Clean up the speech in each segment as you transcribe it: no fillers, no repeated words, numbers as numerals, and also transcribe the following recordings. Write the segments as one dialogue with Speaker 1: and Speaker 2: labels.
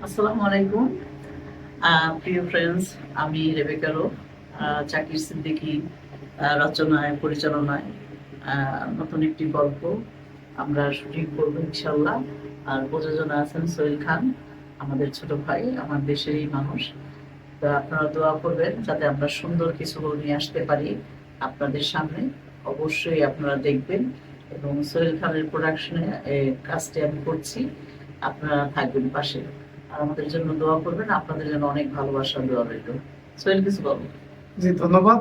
Speaker 1: আসসালামু আলাইকুম। প্রিয় ফ্রেন্ডস, আমি রেবেকা রূপ, জাকির সিদ্দিকী রচনায় পরিচালনায় নতুন একটি গল্প আমরা শুটিং করব ইনশাল্লাহ। আর প্রযোজনা আছেন সোহেল খান, আমাদের ছোট ভাই, আমার দেশেরই মানুষ। তো আপনারা দোয়া করবেন যাতে আমরা সুন্দর কিছু নিয়ে আসতে পারি আপনাদের সামনে। অবশ্যই আপনারা দেখবেন এবং সোহেল খানের প্রোডাকশনে কাজটি আমি করছি। আপনারা থাকবেন পাশে আর আমাদের জন্য দোয়া করবেন। আপনাদের জন্য অনেক ভালোবাসা দোয়া রইল। সোহেল, কিছু বলবেন?
Speaker 2: জি, ধন্যবাদ।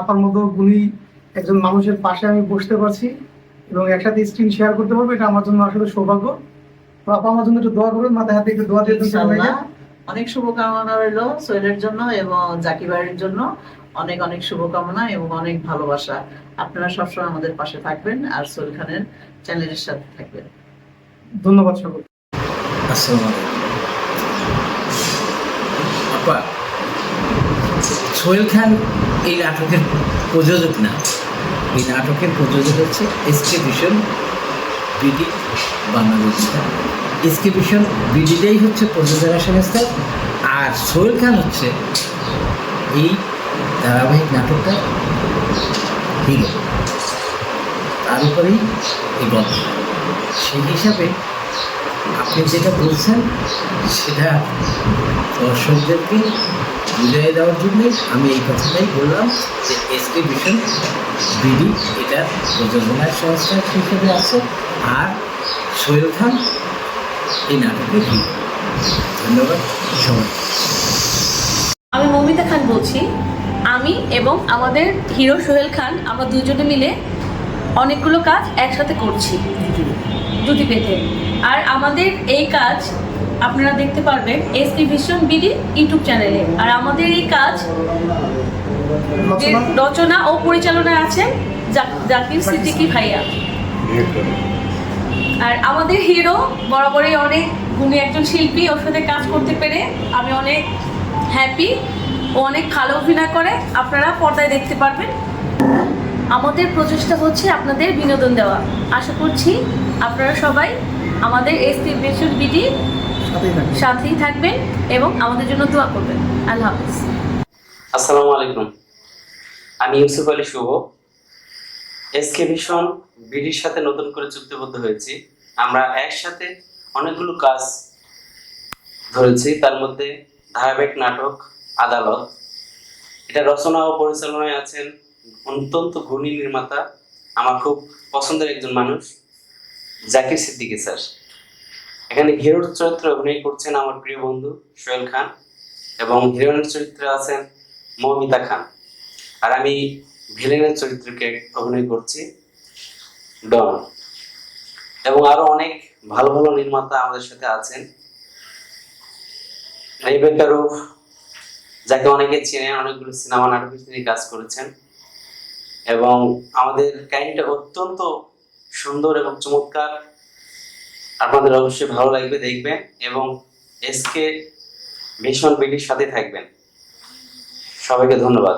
Speaker 2: আপার মতো গুণী একজন মানুষের পাশে আমি বসতে পারছি এবং একসাথে স্ক্রিন শেয়ার করতে পারবো, এটা আমার জন্য আসলে সৌভাগ্য। তো আপা আমার জন্য একটু দোয়া করবেন, মাথায় হাতে একটু দোয়া দিয়ে দিন সবাইকে।
Speaker 1: অনেক শুভকামনা রইল সোহেলের জন্য এবং জাকি ভাইয়ের জন্য। অনেক অনেক শুভকামনা এবং অনেক ভালোবাসা। আপনারা সবসময় আমাদের পাশে থাকবেন আর সোহেল খানের চ্যানেলের সাথে থাকবেন।
Speaker 2: ধন্যবাদ সকল।
Speaker 3: আসসালামু আলাইকুম। আপা, সোহেল খান এই নাটকের প্রযোজক না, এই নাটকের প্রযোজক হচ্ছে SK vision BD Bangladesh. SK vision বিডিটাই হচ্ছে প্রযোজনা সংস্থা, আর সোহেল খান হচ্ছে এই ধারাবাহিক নাটকটা হিরো, তার উপরেই এই গল্প। সেই হিসাবে আপনি যেটা বলছেন সেটা দর্শকদেরকে বুঝিয়ে দেওয়ার জন্যই আমি এই কথাটাই বললাম যে এসকে ভিশন বিডি এটা প্রযোজনার সংস্থা হিসেবে আছে, আর সোহেল খান এই নাটকের হিরো। ধন্যবাদ সবাই।
Speaker 4: আমি মৌমিতা খান বলছি। আমি এবং আমাদের হিরো সোহেল খান, আমরা দুজনে মিলে অনেকগুলো কাজ একসাথে করছি জুটি পেতে। আর আমাদের এই কাজ আপনারা দেখতে পারবেন এসকে ভিশন বিডি ইউটিউব চ্যানেলে। আর আমাদের এই কাজ রচনা ও পরিচালনায় আছেন জাকির সিদ্দিকী ভাইয়া। আর আমাদের হিরো বরাবরই অনেক গুণী একজন শিল্পী, ওর সাথে কাজ করতে পেরে আমি অনেক হ্যাপি। ও অনেক ভালো অভিনয় করে, আপনারা পর্দায় দেখতে পারবেন। আমাদের প্রচেষ্টা হচ্ছে আপনাদের বিনোদন দেওয়া। আশা করছি আপনারা সবাই আমাদের এসকে ভিশন বিডি সাথেই থাকবেন এবং আমাদের জন্য দোয়া করবেন। আল্লাহ হাফিজ।
Speaker 5: আসসালামু আলাইকুম। আমি ইউসুফ আলী শুভ। এসকে ভিশন বিডির সাথে নতুন করে চুক্তিবদ্ধ হয়েছি। আমরা একসাথে অনেকগুলো কাজ ধরেছি, তার মধ্যে ধারাবাহিক নাটক আদালত। এটা রচনা ও পরিচালনায় আছেন অত্যন্ত গুণী নির্মাতা, আমার খুব পছন্দের একজন মানুষ, জাকির সিদ্দিকী স্যার। এখানে হিরোর চরিত্রে অভিনয় করছেন আমার প্রিয় বন্ধু সোহেল খান এবং হিরোইনের চরিত্রে আছেন মৌমিতা খান। আর আমি ভিলেনের চরিত্রকে অভিনয় করছি ডন। এবং আরো অনেক ভালো ভালো নির্মাতা আমাদের সাথে আছেন। রেবেকা রূপ, যাকে অনেকে চেনেন, অনেকগুলো সিনেমা নাটকে তিনি কাজ করেছেন এবং আমাদের কাহিনীটা অত্যন্ত সুন্দর এবং চমৎকার। আপনাদের অবশ্যই ভালো লাগবে, দেখবেন এবং এসকে ভিশন বিডির সাথে থাকবেন। সবাইকে ধন্যবাদ।